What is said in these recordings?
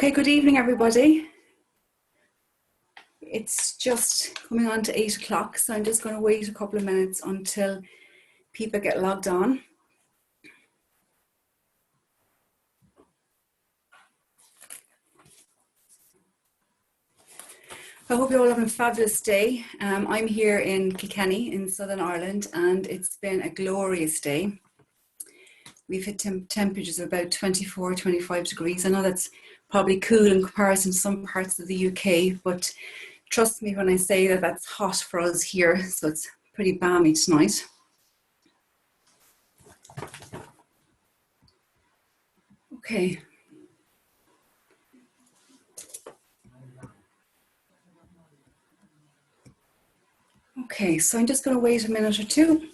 Okay, good evening, everybody. It's just coming on to 8 o'clock, so I'm just going to wait a couple of minutes until people get logged on. I hope you're all having a fabulous day. I'm here in Kilkenny in Southern Ireland, and it's been a glorious day. We've hit temperatures of about 24, 25 degrees. I know that's probably cool in comparison to some parts of the UK, but trust me when I say that that's hot for us here, so it's pretty balmy tonight. Okay. Okay, so I'm just going to wait a minute or two.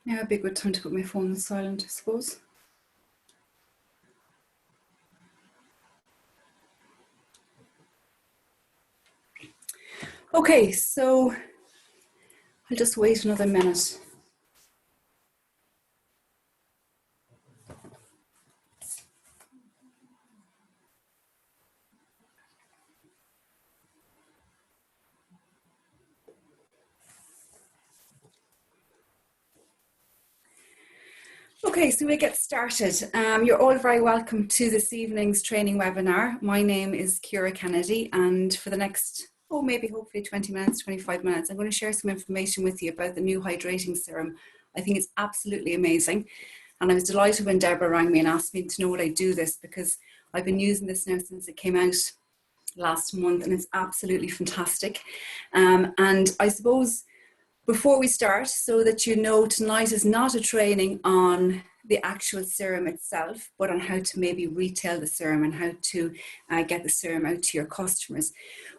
Now would be a good time to put my phone on silent, I suppose. Okay, so I'll just wait another minute. Okay, so we get started. You're all very welcome to this evening's training webinar. My name is Ciara Kennedy, and for the next, maybe hopefully 20 minutes, 25 minutes, I'm going to share some information with you about the new hydrating serum. I think it's absolutely amazing. And I was delighted when Deborah rang me and asked me to know would I do this, because I've been using this now since it came out last month, and it's absolutely fantastic. And I suppose before we start, so that you know, tonight is not a training on the actual serum itself, but on how to maybe retail the serum and how to get the serum out to your customers.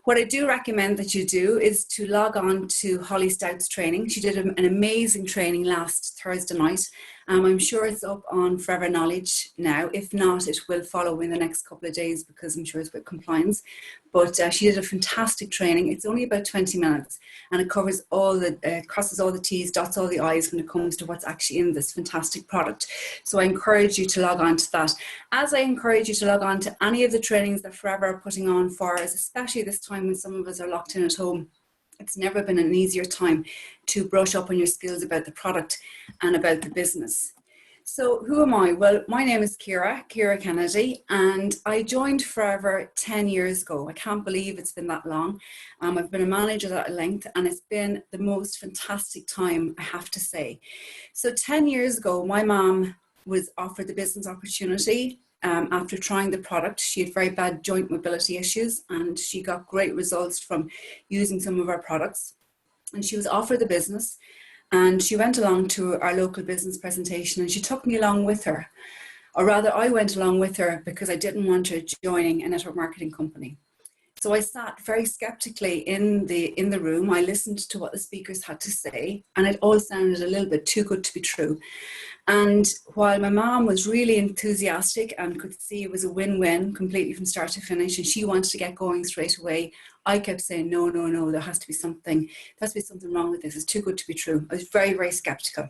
What I do recommend that you do is to log on to Holly Stout's training. She did an amazing training last Thursday night. I'm sure it's up on Forever Knowledge now. If not, it will follow in the next couple of days, because I'm sure it's with compliance. But she did a fantastic training. It's only about 20 minutes, and it covers all the, crosses all the T's, dots all the I's when it comes to what's actually in this fantastic product. So I encourage you to log on to that. As I encourage you to log on to any of the trainings that Forever are putting on for us, especially this time when some of us are locked in at home. It's never been an easier time to brush up on your skills about the product and about the business. So who am I? Well, my name is Ciara Kennedy, and I joined Forever 10 years ago. I can't believe it's been that long. I've been a manager at length, and it's been the most fantastic time, I have to say. So 10 years ago, my mom was offered the business opportunity. After trying the product, she had very bad joint mobility issues, and she got great results from using some of our products. And she was offered the business, and she went along to our local business presentation, and she took me along with her. Or rather, I went along with her because I didn't want her joining a network marketing company. So I sat very skeptically in the room. I listened to what the speakers had to say, and it all sounded a little bit too good to be true. And while my mom was really enthusiastic and could see it was a win-win completely from start to finish, and she wanted to get going straight away, I kept saying, no, there has to be something wrong with this. It's too good to be true. I was very, very skeptical.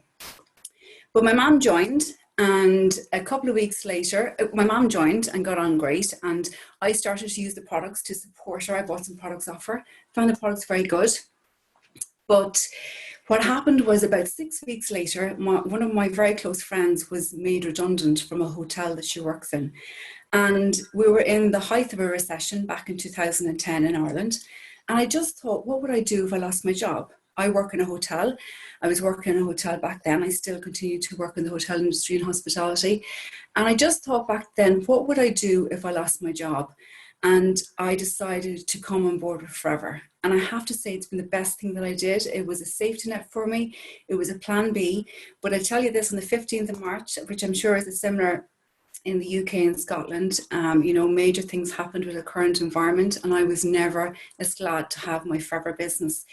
But my mom joined, and a couple of weeks later, my mom joined and got on great, and I started to use the products to support her. I bought some products off her, found the products very good. But what happened was, about 6 weeks later, one of my very close friends was made redundant from a hotel that she works in. And we were in the height of a recession back in 2010 in Ireland. And I just thought, what would I do if I lost my job? I work in a hotel. I was working in a hotel back then. I still continue to work in the hotel industry and hospitality. And I just thought back then, what would I do if I lost my job? And I decided to come on board with Forever. And I have to say, it's been the best thing that I did. It was a safety net for me. It was a plan B. But I tell you this, on the 15th of March, which I'm sure is a similar in the UK and Scotland. You know, major things happened with the current environment, and I was never as glad to have my forever business.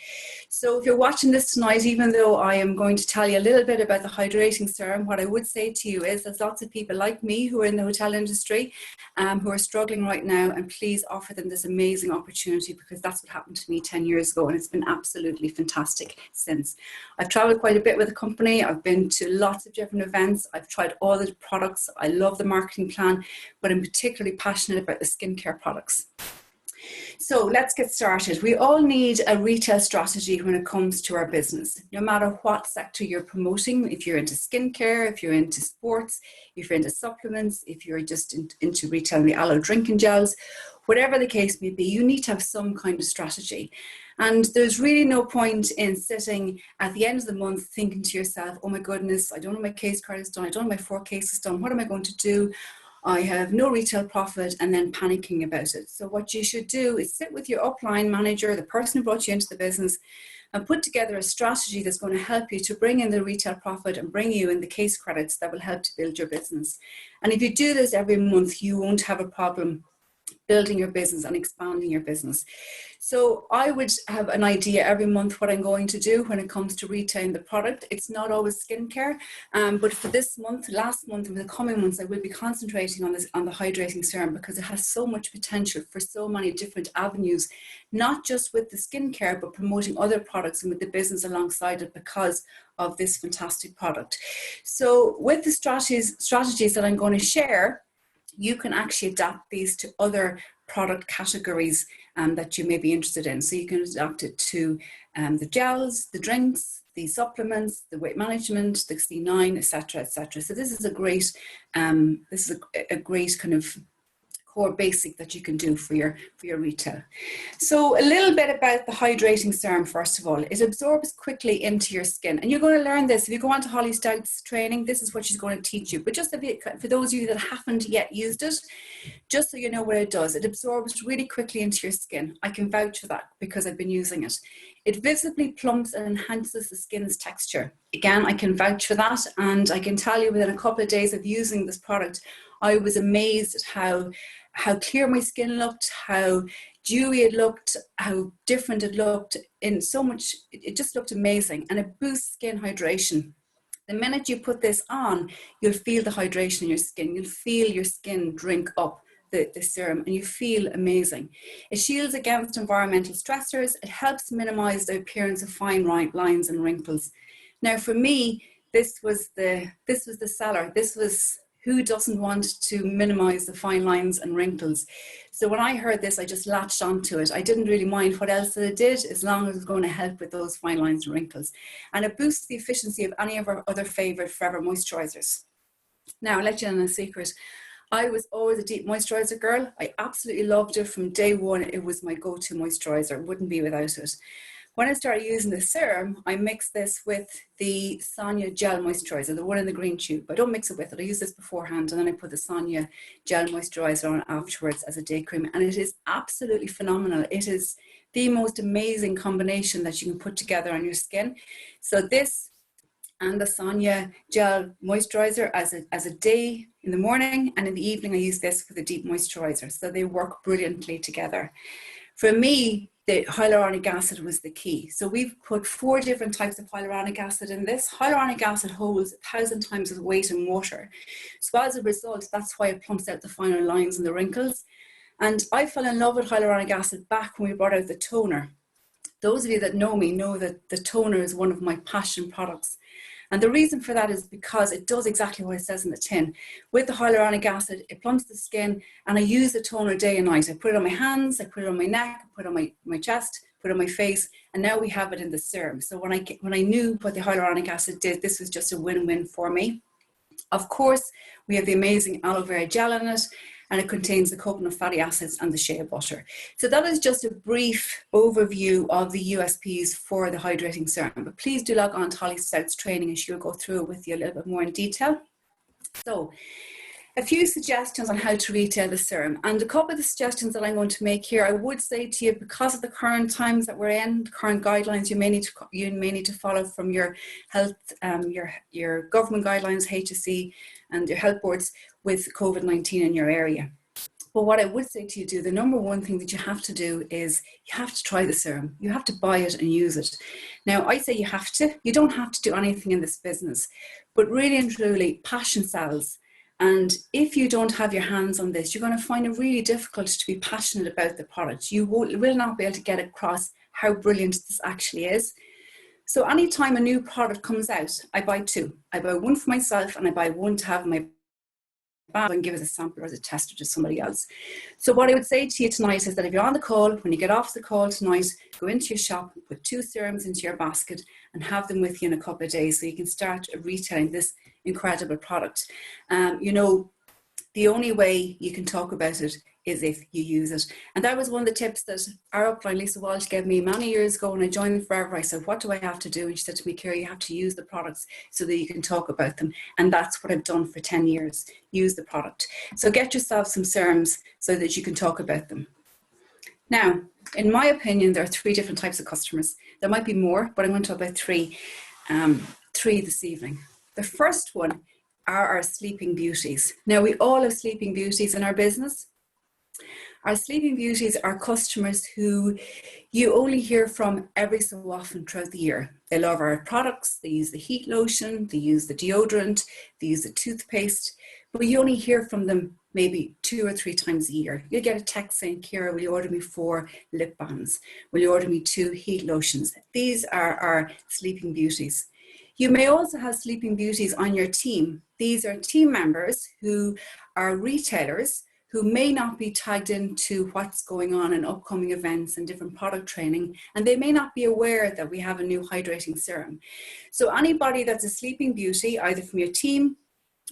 So if you're watching this tonight, even though I am going to tell you a little bit about the hydrating serum, what I would say to you is there's lots of people like me who are in the hotel industry who are struggling right now, and please offer them this amazing opportunity, because that's what happened to me 10 years ago, and it's been absolutely fantastic since. I've traveled quite a bit with the company. I've been to lots of different events. I've tried all the products. I love the marketing plan, but I'm particularly passionate about the skincare products. So let's get started. We all need a retail strategy when it comes to our business, no matter what sector you're promoting. If you're into skincare, if you're into sports, if you're into supplements, if you're just into retailing the aloe drinking gels, whatever the case may be, you need to have some kind of strategy. And there's really no point in sitting at the end of the month thinking to yourself, oh my goodness, I don't know my case credits done, I don't know my 4 cases done, what am I going to do? I have no retail profit, and then panicking about it. So what you should do is sit with your upline manager, the person who brought you into the business, and put together a strategy that's going to help you to bring in the retail profit and bring you in the case credits that will help to build your business. And if you do this every month, you won't have a problem building your business and expanding your business. So I would have an idea every month what I'm going to do when it comes to retailing the product. It's not always skincare, but for this month, last month, and the coming months, I will be concentrating on the hydrating serum, because it has so much potential for so many different avenues, not just with the skincare, but promoting other products and with the business alongside it because of this fantastic product. So with the strategies that I'm going to share, you can actually adapt these to other product categories that you may be interested in. So you can adapt it to the gels, the drinks, the supplements, the weight management, the C9, etc., etc. So this is a great, a great kind of core basic that you can do for your retail. So a little bit about the hydrating serum. First of all, it absorbs quickly into your skin, and you're going to learn this if you go on to Holly Stout's training. This is what she's going to teach you. But just for those of you that haven't yet used it, just so you know what it does, it absorbs really quickly into your skin. I can vouch for that because I've been using it. It visibly plumps and enhances the skin's texture. Again, I can vouch for that, and I can tell you within a couple of days of using this product, I was amazed at how clear my skin looked, how dewy it looked, how different it looked in so much. It just looked amazing, and it boosts skin hydration. The minute you put this on, you'll feel the hydration in your skin. You'll feel your skin drink up the serum, and you feel amazing. It shields against environmental stressors. It helps minimize the appearance of fine lines and wrinkles. Now, for me, this was the seller. This was, who doesn't want to minimize the fine lines and wrinkles? So when I heard this, I just latched onto it. I didn't really mind what else it did, as long as it was going to help with those fine lines and wrinkles. And it boosts the efficiency of any of our other favorite forever moisturizers. Now, I'll let you in a secret. I was always a deep moisturizer girl. I absolutely loved it from day one. It was my go-to moisturizer. Wouldn't be without it. When I started using the serum, I mixed this with the Sonia gel moisturizer, the one in the green tube. I don't mix it with it. I use this beforehand, and then I put the Sonia gel moisturizer on afterwards as a day cream. And it is absolutely phenomenal. It is the most amazing combination that you can put together on your skin. So this and the Sonia gel moisturizer as a day in the morning, and in the evening I use this for the deep moisturizer. So they work brilliantly together. For me, the hyaluronic acid was the key. So we've put 4 different types of hyaluronic acid in this. Hyaluronic acid holds 1,000 times the weight in water. So as a result, that's why it plumps out the finer lines and the wrinkles. And I fell in love with hyaluronic acid back when we brought out the toner. Those of you that know me know that the toner is one of my passion products. And the reason for that is because it does exactly what it says in the tin. With the hyaluronic acid, it plumps the skin, and I use the toner day and night. I put it on my hands, I put it on my neck, I put it on my chest, put it on my face, and now we have it in the serum. So when I knew what the hyaluronic acid did, this was just a win-win for me. Of course, we have the amazing aloe vera gel in it, and it contains the coconut fatty acids and the shea butter. So that is just a brief overview of the USPs for the hydrating serum. But please do log on to Holly Stout's training, and she'll go through it with you a little bit more in detail. So a few suggestions on how to retail the serum, and a couple of the suggestions that I'm going to make here, I would say to you, because of the current times that we're in, current guidelines, you may need to follow from your health, your government guidelines, HSE, and your health boards with COVID-19 in your area. But what I would say to you, the number one thing that you have to do is you have to try the serum. You have to buy it and use it. Now, I say you have to. You don't have to do anything in this business, but really and truly, passion sells. And if you don't have your hands on this, you're going to find it really difficult to be passionate about the product. You will not be able to get across how brilliant this actually is. So anytime a new product comes out, I buy two. I buy one for myself and I buy one to have in my bag and give as a sample or as a tester to somebody else. So what I would say to you tonight is that if you're on the call, when you get off the call tonight, go into your shop, put 2 serums into your basket and have them with you in a couple of days so you can start retailing this incredible product. You know, the only way you can talk about it is if you use it. And that was one of the tips that our upline, Lisa Walsh, gave me many years ago when I joined Forever. I said, what do I have to do? And she said to me, Ciara, you have to use the products so that you can talk about them. And that's what I've done for 10 years, use the product. So get yourself some serums so that you can talk about them. Now, in my opinion, there are 3 different types of customers. There might be more, but I'm going to talk about 3 this evening. The first one are our sleeping beauties. Now, we all have sleeping beauties in our business. Our sleeping beauties are customers who you only hear from every so often throughout the year. They love our products, they use the heat lotion, they use the deodorant, they use the toothpaste, but you only hear from them maybe 2 or 3 times a year. You get a text saying, Ciara, will you order me 4 lip balms? Will you order me 2 heat lotions? These are our sleeping beauties. You may also have sleeping beauties on your team. These are team members who are retailers who may not be tagged into what's going on in upcoming events and different product training, and they may not be aware that we have a new hydrating serum. So anybody that's a sleeping beauty, either from your team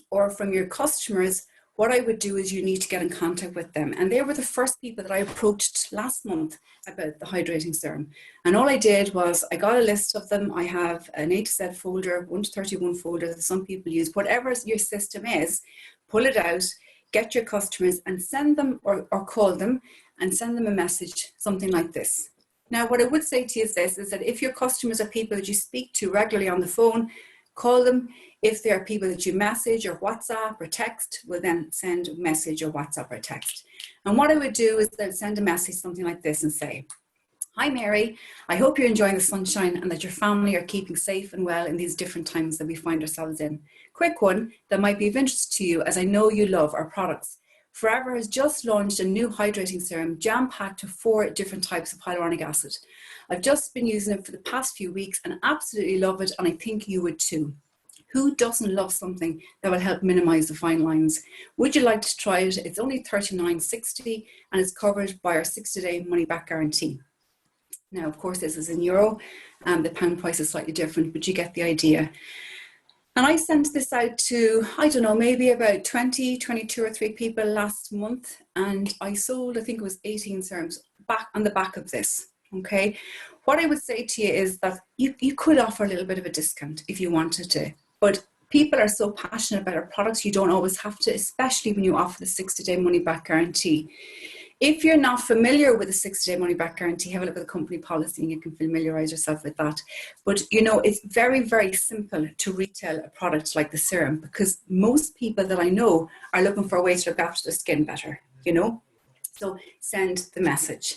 or from your customers, what I would do is you need to get in contact with them. And they were the first people that I approached last month about the hydrating serum. And all I did was I got a list of them. I have an A to Z folder, 1 to 31 folder that some people use. Whatever your system is, pull it out, get your customers and send them or call them and send them a message, something like this. Now, what I would say to you is this, is that if your customers are people that you speak to regularly on the phone, call them. If there are people that you message or WhatsApp or text, well then send a message or WhatsApp or text. And what I would do is then send a message, something like this, and say, hi Mary, I hope you're enjoying the sunshine and that your family are keeping safe and well in these different times that we find ourselves in. Quick one that might be of interest to you, as I know you love our products. Forever has just launched a new hydrating serum jam-packed with 4 different types of hyaluronic acid. I've just been using it for the past few weeks and absolutely love it, and I think you would too. Who doesn't love something that will help minimize the fine lines? Would you like to try it? It's only $39.60 and it's covered by our 60-day money-back guarantee. Now, of course, this is in euro, and the pound price is slightly different, but you get the idea. And I sent this out to, I don't know, maybe about 22 or 3 people last month, and I sold, I think it was 18 serums back on the back of this, okay? What I would say to you is that you could offer a little bit of a discount if you wanted to, but people are so passionate about our products, you don't always have to, especially when you offer the 60-day money-back guarantee. If you're not familiar with the 60-day money-back guarantee, have a look at the company policy and you can familiarize yourself with that. But you know, it's very, very simple to retail a product like the serum because most people that I know are looking for a way to look after their skin better, you know? So send the message.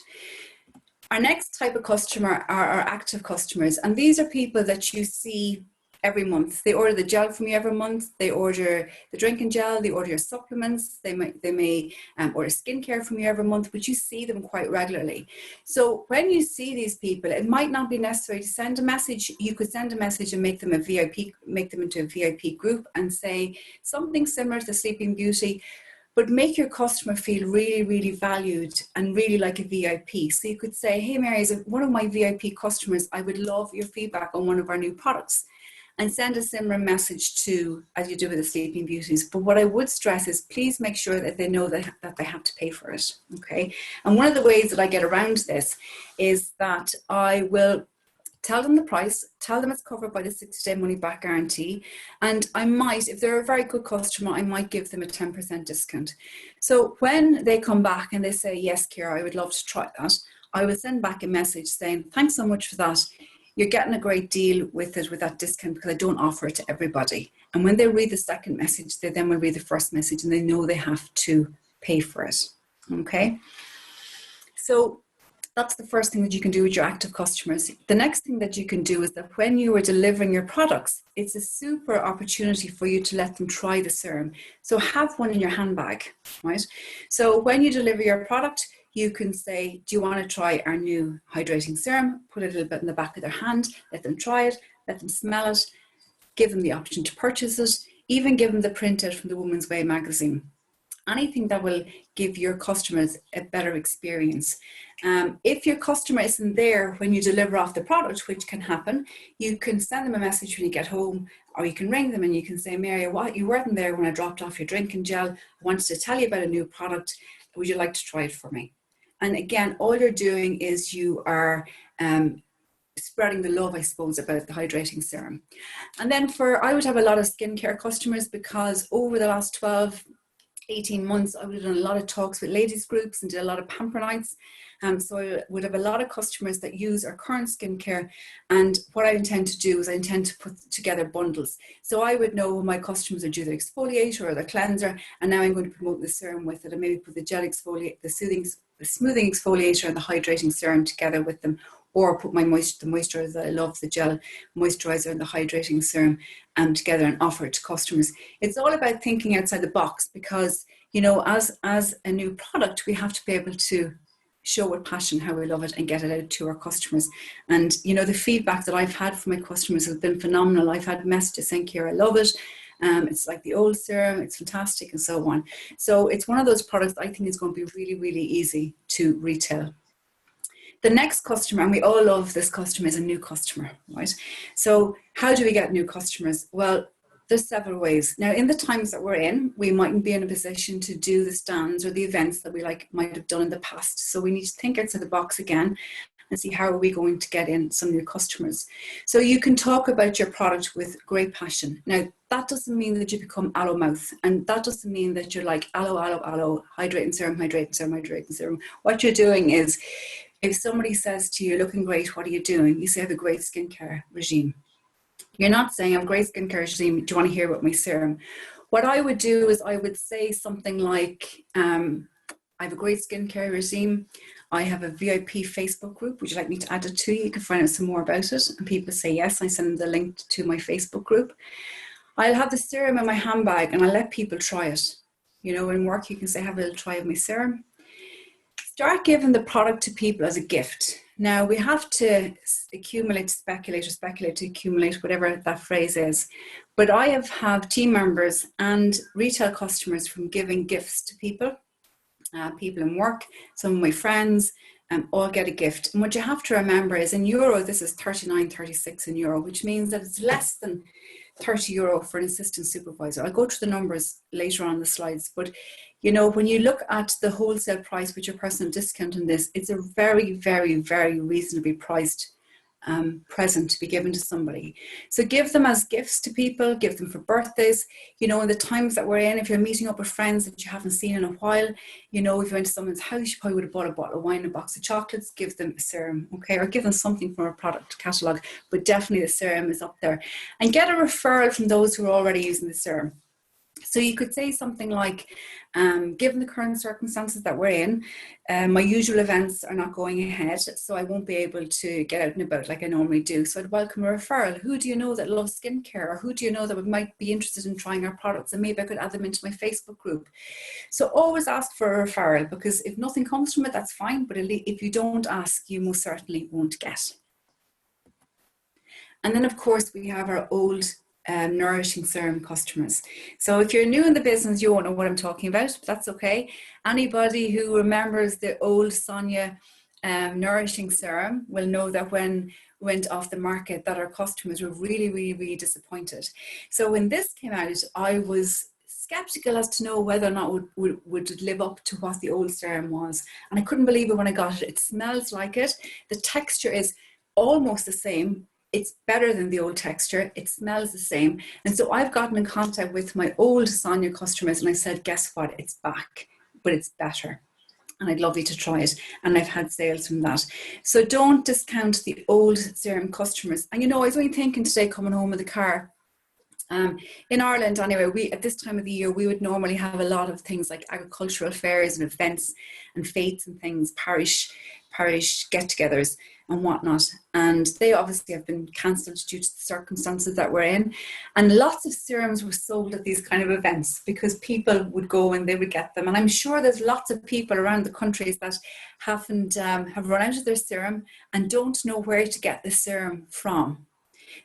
Our next type of customer are our active customers, and these are people that you see every month. They order the gel from you every month. They order the drinking gel. They order your supplements. They may order skincare from you every month, but you see them quite regularly. So when you see these people, it might not be necessary to send a message. You could send a message and make them a VIP, make them into a VIP group and say something similar to Sleeping Beauty, but make your customer feel really, really valued and really like a VIP. So you could say, hey Mary, as one of my VIP customers, I would love your feedback on one of our new products. And send a similar message to, as you do with the Sleeping Beauties. But what I would stress is please make sure that they know that they have to pay for it, okay? And one of the ways that I get around this is that I will Tell them the price, tell them it's covered by the 60-day money back guarantee. And I might, if they're a very good customer, I might give them a 10% discount. So when they come back and they say, yes, Ciara, I would love to try that, I will send back a message saying, thanks so much for that. You're getting a great deal with it, with that discount, because I don't offer it to everybody. And when they read the second message, they then will read the first message and they know they have to pay for it. Okay. So that's the first thing that you can do with your active customers. The next thing that you can do is that when you are delivering your products, it's a super opportunity for you to let them try the serum. So have one in your handbag, right? So when you deliver your product, you can say, do you want to try our new hydrating serum? Put it a little bit in the back of their hand, let them try it, let them smell it, give them the option to purchase it, even give them the printout from the Woman's Way magazine. Anything that will give your customers a better experience. If your customer isn't there when you deliver off the product, which can happen, you can send them a message when you get home, or you can ring them and you can say, Mary, what, you weren't there when I dropped off your drinking gel. I wanted to tell you about a new product. Would you like to try it for me? And again, all you're doing is you are spreading the love, I suppose, about the hydrating serum. And then I would have a lot of skincare customers, because over the last 18 months, I would have done a lot of talks with ladies groups and did a lot of pamper nights. So I would have a lot of customers that use our current skincare. And what I intend to do is I intend to put together bundles. So I would know when my customers are due their exfoliator or their cleanser, and now I'm going to promote the serum with it, and maybe put the gel exfoliate, the smoothing exfoliator and the hydrating serum together with them, or put my the moisturizer that I love, the gel moisturizer and the hydrating serum together and offer it to customers. It's all about thinking outside the box, because, you know, as a new product, we have to be able to show with passion how we love it and get it out to our customers. And, you know, the feedback that I've had from my customers has been phenomenal. I've had messages saying, Ciara, I love it. It's like the old serum, it's fantastic, and so on. So it's one of those products I think is going to be really, really easy to retail. The next customer, and we all love this customer, is a new customer, right? So how do we get new customers? Well, there's several ways. Now, in the times that we're in, we mightn't be in a position to do the stands or the events that we might have done in the past. So we need to think outside the box again and see how are we going to get in some new customers. So you can talk about your product with great passion. Now, that doesn't mean that you become aloe mouth, and that doesn't mean that you're like aloe, aloe, aloe, hydrating serum, hydrating serum, hydrating serum. What you're doing is, if somebody says to you, looking great, what are you doing? You say, I have a great skincare regime. You're not saying, I have a great skincare regime, do you want to hear about my serum? What I would do is I would say something like, I have a great skincare regime. I have a VIP Facebook group. Would you like me to add it to you? You can find out some more about it. And people say yes. I send them the link to my Facebook group. I'll have the serum in my handbag and I'll let people try it. You know, in work, you can say, have a little try of my serum. Start giving the product to people as a gift. Now, we have to accumulate to speculate, or speculate to accumulate, whatever that phrase is. But I have team members and retail customers from giving gifts to people, people in work, some of my friends, all get a gift. And what you have to remember is, in euro, this is 39.36 in euro, which means that it's less than 30 euro for an assistant supervisor. I'll go through the numbers later on the slides, but you know, when you look at the wholesale price with your personal discount on this, it's a very, very, very reasonably priced present to be given to somebody. So give them as gifts to people, give them for birthdays. You know, in the times that we're in, if you're meeting up with friends that you haven't seen in a while, you know, if you went to someone's house, you probably would have bought a bottle of wine and a box of chocolates, give them a serum, okay? Or give them something from our product catalogue, but definitely the serum is up there. And get a referral from those who are already using the serum. So you could say something like, given the current circumstances that we're in, my usual events are not going ahead, so I won't be able to get out and about like I normally do. So I'd welcome a referral. Who do you know that loves skincare? Or who do you know that might be interested in trying our products? And maybe I could add them into my Facebook group. So always ask for a referral, because if nothing comes from it, that's fine. But if you don't ask, you most certainly won't get. And then, of course, we have our old nourishing serum customers. So if you're new in the business, you won't know what I'm talking about, but that's okay. Anybody who remembers the old Sonia nourishing serum will know that when it went off the market, that our customers were really, really, really disappointed. So when this came out, I was skeptical as to know whether or not would it live up to what the old serum was. And I couldn't believe it when I got it. It smells like it. The texture is almost the same. It's better than the old texture. It smells the same. And so I've gotten in contact with my old Sonia customers and I said, guess what? It's back, but it's better. And I'd love you to try it. And I've had sales from that. So don't discount the old Serum customers. And I was only thinking today coming home in the car, in Ireland anyway, we at this time of the year, we would normally have a lot of things like agricultural fairs and events and fetes and things, parish get-togethers and whatnot. And they obviously have been cancelled due to the circumstances that we're in. And lots of serums were sold at these kind of events because people would go and they would get them. And I'm sure there's lots of people around the countries that haven't have run out of their serum and don't know where to get the serum from.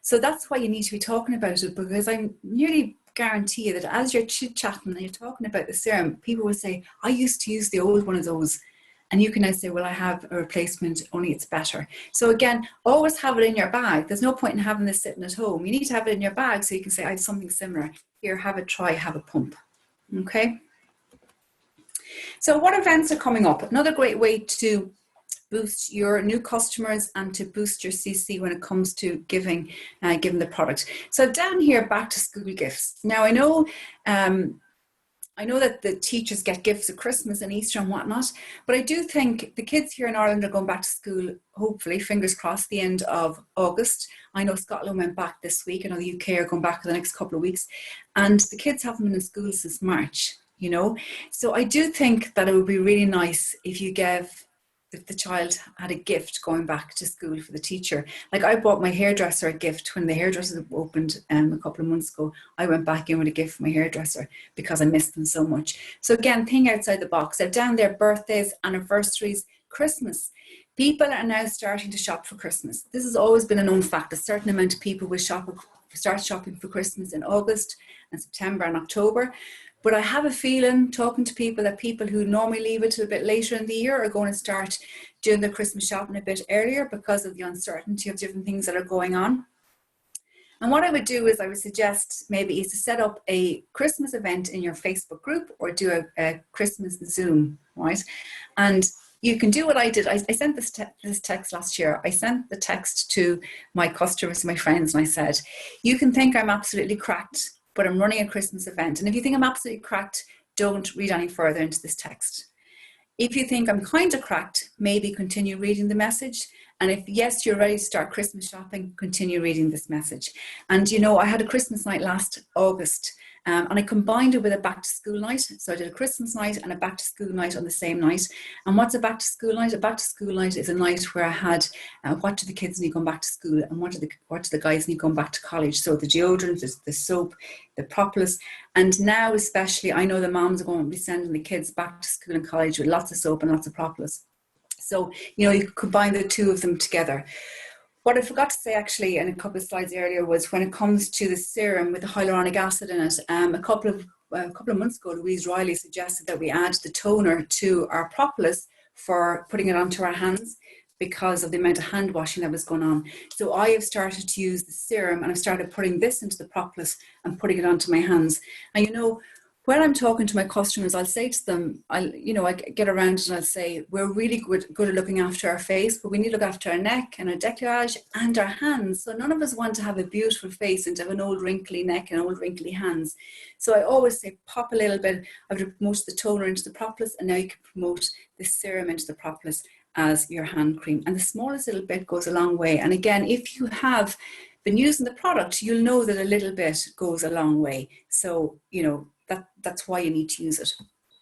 So that's why you need to be talking about it, because I nearly guarantee you that as you're chit-chatting and you're talking about the serum, people will say, I used to use the old one of those. And you can now say, well, I have a replacement, only it's better. So again, always have it in your bag. There's no point in having this sitting at home. You need to have it in your bag so you can say, I have something similar. Here, have a try, have a pump. Okay. So what events are coming up? Another great way to boost your new customers and to boost your CC when it comes to giving the product. So down here, back to school gifts. Now I know that the teachers get gifts at Christmas and Easter and whatnot, but I do think the kids here in Ireland are going back to school, hopefully, fingers crossed, the end of August. I know Scotland went back this week. I know the UK are going back for the next couple of weeks. And the kids haven't been in school since March, So I do think that it would be really nice if the child had a gift going back to school for the teacher. Like I bought my hairdresser a gift when the hairdresser opened a couple of months ago. I went back in with a gift for my hairdresser because I missed them so much. So again, think outside the box. They're down there, birthdays, anniversaries, Christmas. People are now starting to shop for Christmas. This has always been a known fact. A certain amount of people will start shopping for Christmas in August and September and October. But I have a feeling, talking to people, that people who normally leave it till a bit later in the year are going to start doing their Christmas shopping a bit earlier because of the uncertainty of different things that are going on. And what I would do is I would suggest maybe is to set up a Christmas event in your Facebook group or do a Christmas Zoom, right? And you can do what I did. I sent this text last year. I sent the text to my customers, my friends, and I said, you can think I'm absolutely cracked, but I'm running a Christmas event. And if you think I'm absolutely cracked, don't read any further into this text. If you think I'm kind of cracked, maybe continue reading the message. And if yes, you're ready to start Christmas shopping, continue reading this message. And I had a Christmas night last August and I combined it with a back to school night. So I did a Christmas night and a back to school night on the same night. And what's a back to school night? A back to school night is a night where I had what do the kids need going back to school and what do the guys need going back to college. So the deodorant, the soap, the propolis. And now especially, I know the moms are going to be sending the kids back to school and college with lots of soap and lots of propolis. So, you could combine the two of them together. What I forgot to say actually in a couple of slides earlier was when it comes to the serum with the hyaluronic acid in it, a couple of months ago, Louise Riley suggested that we add the toner to our propolis for putting it onto our hands because of the amount of hand washing that was going on. So I have started to use the serum and I've started putting this into the propolis and putting it onto my hands. And when I'm talking to my customers, I'll say to them, I get around and I'll say, we're really good at looking after our face, but we need to look after our neck and our décolletage and our hands. So none of us want to have a beautiful face and to have an old wrinkly neck and old wrinkly hands. So I always say, pop a little bit. I've promoted the toner into the propolis and now you can promote the serum into the propolis as your hand cream. And the smallest little bit goes a long way. And again, if you have been using the product, you'll know that a little bit goes a long way. So, that's why you need to use it.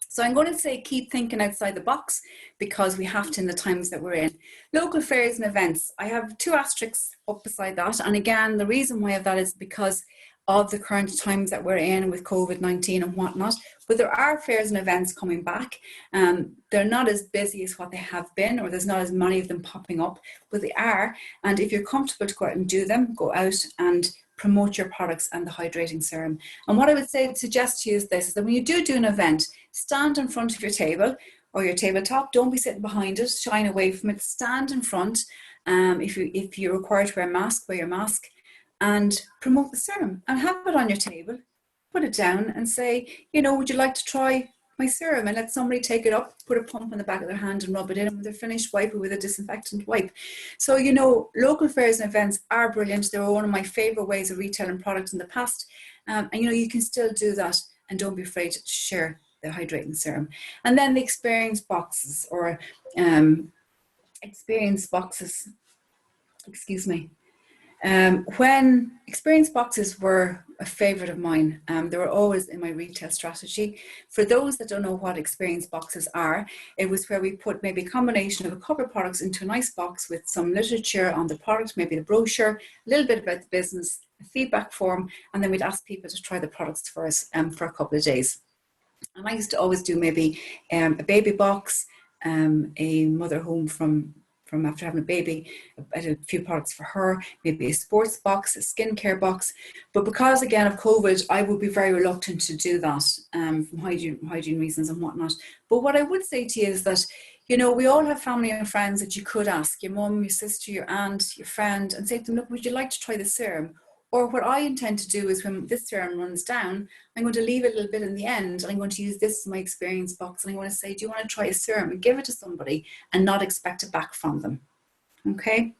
So I'm going to say keep thinking outside the box because we have to in the times that we're in. Local fairs and events. I have 2 asterisks up beside that. And again, the reason why I have that is because of the current times that we're in with COVID-19 and whatnot. But there are fairs and events coming back. They're not as busy as what they have been, or there's not as many of them popping up, but they are. And if you're comfortable to go out and do them, go out and promote your products and the hydrating serum. And what I would suggest to you is this, is that when you do an event, stand in front of your table or your tabletop. Don't be sitting behind it, shine away from it. Stand in front. If you're required to wear a mask, wear your mask and promote the serum and have it on your table. Put it down and say, would you like to try my serum and let somebody take it up, put a pump on the back of their hand and rub it in, and when they're finished, wipe it with a disinfectant wipe. So, you know, local fairs and events are brilliant. They were one of my favorite ways of retailing products in the past. And, you know, you can still do that, and don't be afraid to share the hydrating serum. And then the experience boxes, or experience boxes, excuse me. When experience boxes were a favorite of mine, they were always in my retail strategy. For those that don't know what experience boxes are, it was where we put maybe a combination of a couple of products into a nice box with some literature on the product, maybe the brochure, a little bit about the business, a feedback form, and then we'd ask people to try the products for us for a couple of days. And I used to always do maybe a baby box, a mother home from after having a baby, a few products for her, maybe a sports box, a skincare box. But because, again, of COVID, I would be very reluctant to do that from hygiene reasons and whatnot. But what I would say to you is that, you know, we all have family and friends that you could ask, your mum, your sister, your aunt, your friend, and say to them, look, would you like to try the serum? Or what I intend to do is when this serum runs down, I'm going to leave it a little bit in the end, and I'm going to use this as my experience box, and I'm going to say, do you want to try a serum, and give it to somebody and not expect it back from them. Okay.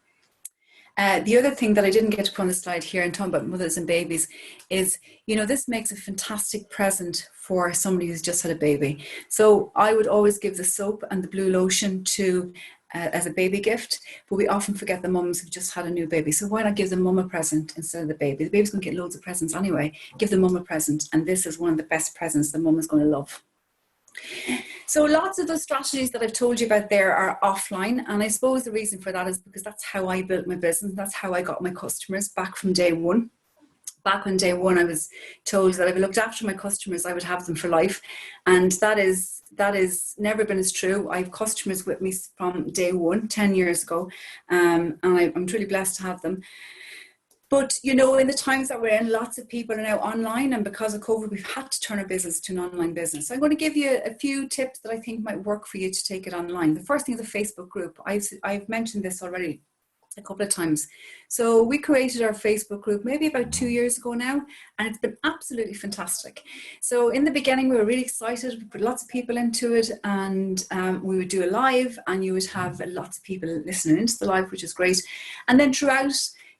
The other thing that I didn't get to put on the slide here and talking about mothers and babies is, you know, this makes a fantastic present for somebody who's just had a baby. So I would always give the soap and the blue lotion to as a baby gift, but we often forget the mums who've just had a new baby. So why not give the mum a present instead of the baby? The baby's going to get loads of presents anyway. Give the mum a present, and this is one of the best presents the mum is going to love. So lots of those strategies that I've told you about there are offline, and I suppose the reason for that is because that's how I built my business. That's how I got my customers back from day one. Back on day one, I was told that if I looked after my customers, I would have them for life, and that is never been as true. I have customers with me from day one, 10 years ago, and I'm truly blessed to have them. But, you know, in the times that we're in, lots of people are now online, and because of COVID, we've had to turn our business to an online business. So I'm going to give you a few tips that I think might work for you to take it online. The first thing is a Facebook group. I've mentioned this already a couple of times. So we created our Facebook group maybe about 2 years ago now, and it's been absolutely fantastic. So in the beginning, we were really excited. We put lots of people into it, and we would do a live, and you would have lots of people listening into the live, which is great. And then throughout,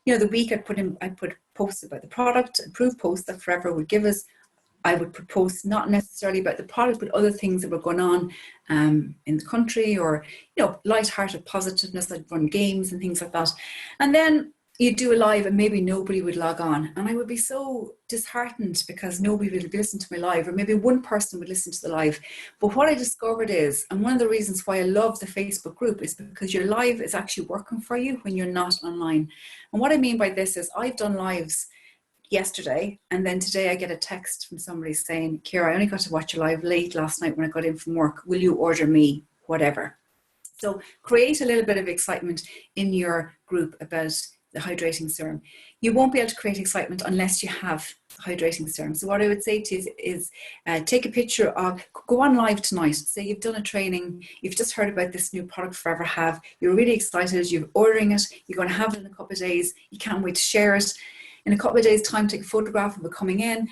you know, the week, I'd put posts about the product, approved posts that Forever would give us. I would put posts not necessarily about the product, but other things that were going on in the country, or, you know, light-hearted positiveness. I'd run games and things like that. And then you'd do a live and maybe nobody would log on. And I would be so disheartened because nobody would listen to my live, or maybe one person would listen to the live. But what I discovered is, and one of the reasons why I love the Facebook group is because your live is actually working for you when you're not online. And what I mean by this is I've done lives yesterday, and then today I get a text from somebody saying, Ciara, I only got to watch your live late last night when I got in from work. Will you order me whatever? So create a little bit of excitement in your group about the hydrating serum. You won't be able to create excitement unless you have hydrating serum. So what I would say to you is take a picture of, go on live tonight. Say you've done a training, you've just heard about this new product Forever have, you're really excited, you're ordering it, you're going to have it in a couple of days, you can't wait to share it. In a couple of days' time, take a photograph of it coming in,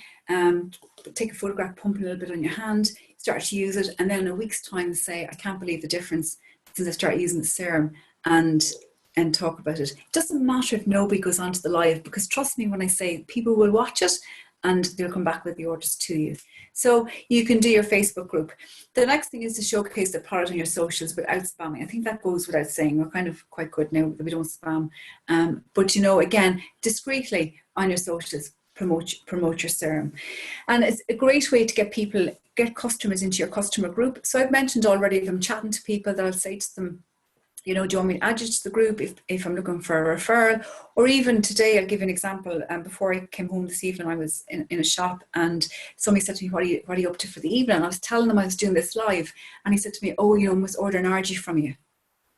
take a photograph, pump a little bit on your hand, start to use it, and then in a week's time say, I can't believe the difference since I started using the serum, and talk about it. It doesn't matter if nobody goes onto the live, because trust me when I say people will watch it and they'll come back with the orders to you. So you can do your Facebook group. The next thing is to showcase the product on your socials without spamming. I think that goes without saying. We're kind of quite good now that we don't spam. But, you know, again, discreetly on your socials, promote your serum. And it's a great way to get customers into your customer group. So I've mentioned already, if I'm chatting to people, that I'll say to them, you know, do you want me to add you to the group if I'm looking for a referral? Or even today, I'll give you an example. Before I came home this evening, I was in a shop, and somebody said to me, what are you up to for the evening? And I was telling them I was doing this live, and he said to me, oh, you know, I must order an RG from you.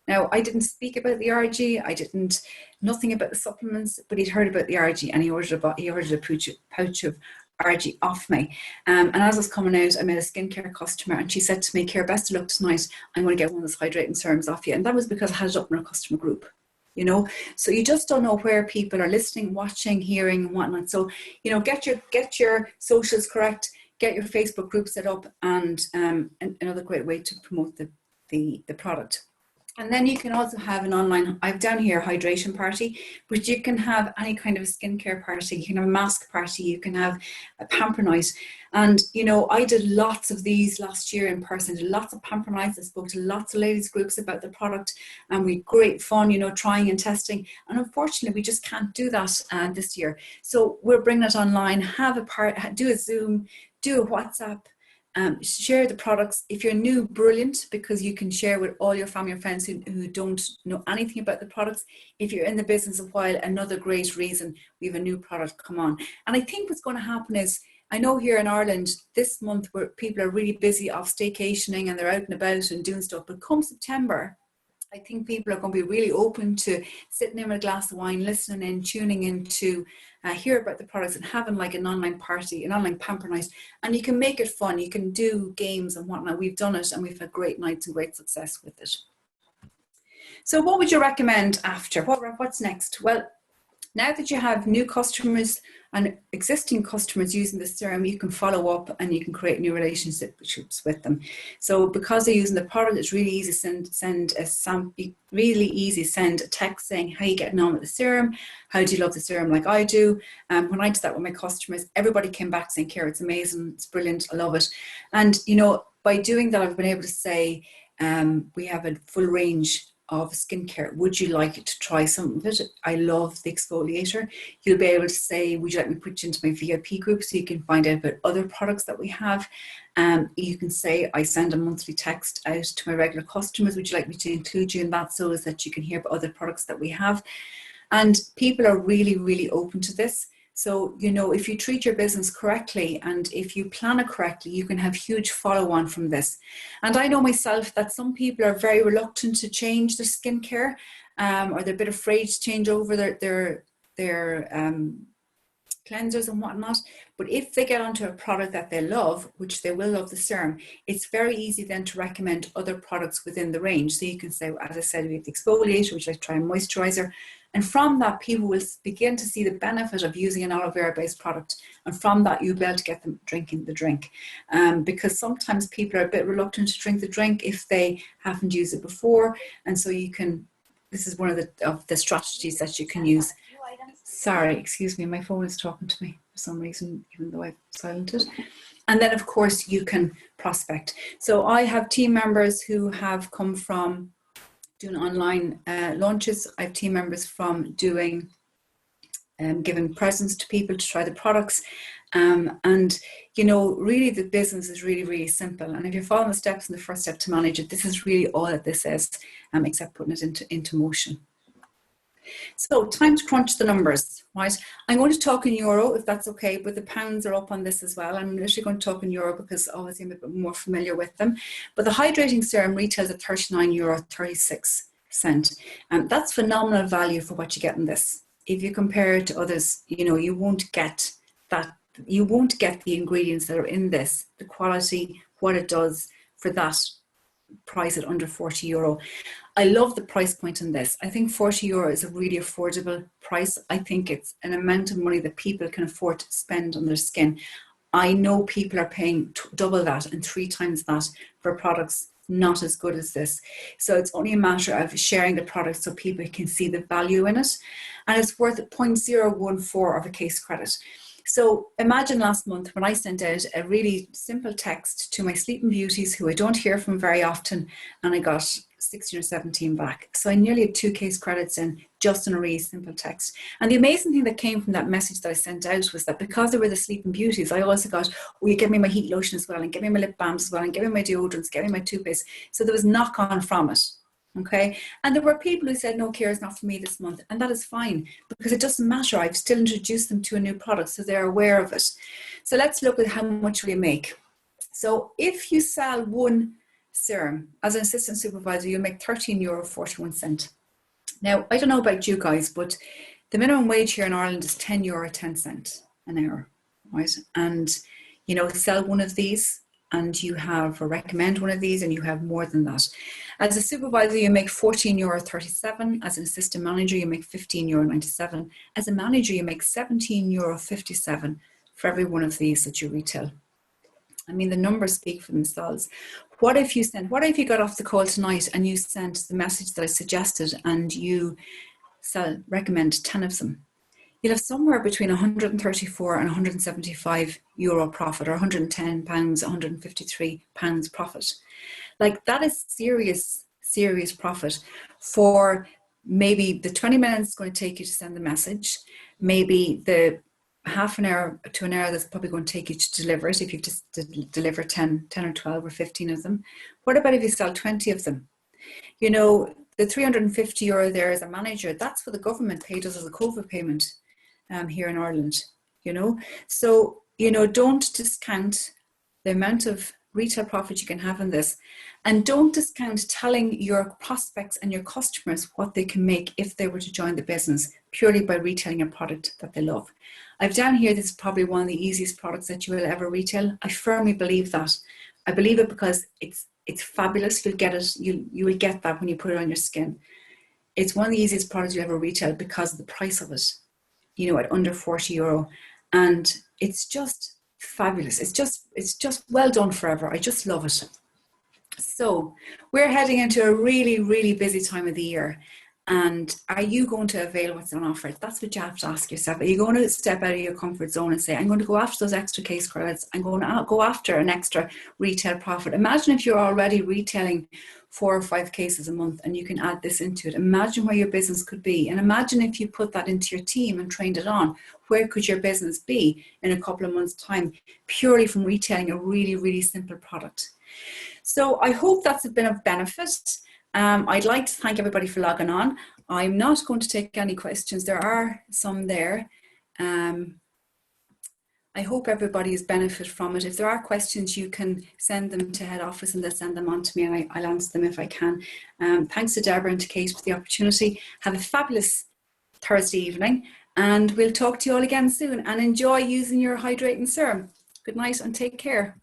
Now, I didn't speak about the RG. Nothing about the supplements, but he'd heard about the RG, and he ordered a pouch of RG off me. And as I was coming out, I met a skincare customer, and she said to me, Ciara, best of luck tonight. I'm going to get one of those hydrating serums off you. And that was because I had it up in our customer group, you know. So you just don't know where people are listening, watching, hearing, and whatnot. So, you know, get your socials correct. get your Facebook group set up, and another great way to promote the product. And then you can also have an online, I've down here hydration party, but you can have any kind of a skincare party. You can have a mask party, you can have a pamper night. And, you know, I did lots of these last year in person, did lots of pamper nights. I spoke to lots of ladies groups about the product, and we had great fun, you know, trying and testing. And unfortunately, we just can't do that this year. So we're bringing it online, have a part, do a Zoom, do a WhatsApp. Share the products. If you're new, brilliant, because you can share with all your family and friends who don't know anything about the products. If you're in the business a while, another great reason, we have a new product, come on. And I think what's going to happen is, I know here in Ireland this month where people are really busy off staycationing and they're out and about and doing stuff, but come September, I think people are going to be really open to sitting in with a glass of wine, listening in, tuning in to hear about the products, and having like an online party, an online pamper night. And you can make it fun. You can do games and whatnot. We've done it and we've had great nights and great success with it. So what would you recommend after? What's next? Well, now that you have new customers and existing customers using the serum, you can follow up and you can create new relationships with them. So because they're using the product, it's really easy to send a text saying, how are you getting on with the serum? How do you love the serum like I do? When I did that with my customers, everybody came back saying, Ciara, it's amazing, it's brilliant, I love it. And, you know, by doing that, I've been able to say, we have a full range of skincare. Would you like to try some of it? I love the exfoliator. You'll be able to say, would you like me to put you into my VIP group so you can find out about other products that we have? You can say, I send a monthly text out to my regular customers. Would you like me to include you in that so as that you can hear about other products that we have? And people are really, really open to this. So, you know, if you treat your business correctly and if you plan it correctly, you can have huge follow-on from this. And I know myself that some people are very reluctant to change their skincare, or they're a bit afraid to change over their cleansers and whatnot. But if they get onto a product that they love, which they will love the serum, it's very easy then to recommend other products within the range. So you can say, as I said, we have the exfoliator, which I try and moisturizer. And from that, people will begin to see the benefit of using an aloe vera based product. And from that, you'll be able to get them drinking the drink. Because sometimes people are a bit reluctant to drink the drink if they haven't used it before. And so you can, this is one of the strategies that you can use. Sorry, excuse me, my phone is talking to me for some reason, even though I've silenced it. And then, of course, you can prospect. So I have team members who have come from doing online launches. I have team members from doing giving presents to people to try the products. And, you know, really the business is really, really simple. And if you're following the steps in the first step to manage it, this is really all that this is, except putting it into motion. So time to crunch the numbers, right? I'm going to talk in euro if that's okay, but the pounds are up on this as well. I'm literally going to talk in euro because obviously I'm a bit more familiar with them. But the hydrating serum retails at €39.36. And that's phenomenal value for what you get in this. If you compare it to others, you know, you won't get that. You won't get the ingredients that are in this, the quality, what it does for that price at under €40. I love the price point on this. I think €40 is a really affordable price. I think it's an amount of money that people can afford to spend on their skin. I know people are paying double that and 3 times that for products not as good as this. So it's only a matter of sharing the product so people can see the value in it. And it's worth 0.014 of a case credit. So imagine last month when I sent out a really simple text to my sleeping beauties who I don't hear from very often, and I got 16 or 17 back. So I nearly had 2 case credits in just in a really simple text. And the amazing thing that came from that message that I sent out was that because they were the sleeping beauties, I also got, oh, you give me my heat lotion as well, and give me my lip balms as well, and give me my deodorants, give me my toothpaste. So there was knock on from it. Okay, and there were people who said, no, Ciara, it's not for me this month, and that is fine because it doesn't matter. I've still introduced them to a new product, so they're aware of it. So let's look at how much we make. So if you sell 1 serum as an assistant supervisor, you'll make €13.41. Now, I don't know about you guys, but the minimum wage here in Ireland is €10.10 an hour, right? And you know, sell 1 of these, and you have, or recommend 1 of these, and you have more than that. As a supervisor, you make €14.37. As an assistant manager, you make €15.97. As a manager, you make €17.57 for every 1 of these that you retail. I mean, the numbers speak for themselves. What if you got off the call tonight and you sent the message that I suggested and you recommend 10 of them? You'll have somewhere between 134 and 175 euro profit, or 110 pounds, 153 pounds profit. Like, that is serious profit for maybe the 20 minutes it's going to take you to send the message, maybe the half an hour to an hour that's probably going to take you to deliver it, if you just deliver 10 or 12 or 15 of them. What about if you sell 20 of them? You know, the 350 euro there as a manager, that's what the government paid us as a COVID payment here in Ireland, you know. So, you know, don't discount the amount of retail profit you can have in this, and don't discount telling your prospects and your customers what they can make if they were to join the business purely by retailing a product that they love. I've down here, this is probably one of the easiest products that you will ever retail. I firmly believe that. I believe it because it's fabulous. You'll get it. You will get that when you put it on your skin. It's one of the easiest products you'll ever retail because of the price of it, you know, at under 40 euro. And it's just fabulous. It's just well done forever. I just love it. So we're heading into a really, really busy time of the year. And are you going to avail what's on offer? That's what you have to ask yourself. Are you going to step out of your comfort zone and say, I'm going to go after those extra case credits. I'm going to go after an extra retail profit. Imagine if you're already retailing 4 or 5 cases a month and you can add this into it. Imagine where your business could be. And imagine if you put that into your team and trained it on, where could your business be in a couple of months' time, purely from retailing a really, really simple product. So I hope that's been of benefit. I'd like to thank everybody for logging on. I'm not going to take any questions. There are some there. I hope everybody has benefited from it. If there are questions, you can send them to head office and they'll send them on to me, and I'll answer them if I can. Thanks to Deborah and to Kate for the opportunity. Have a fabulous Thursday evening, and we'll talk to you all again soon, and enjoy using your hydrating serum. Good night and take care.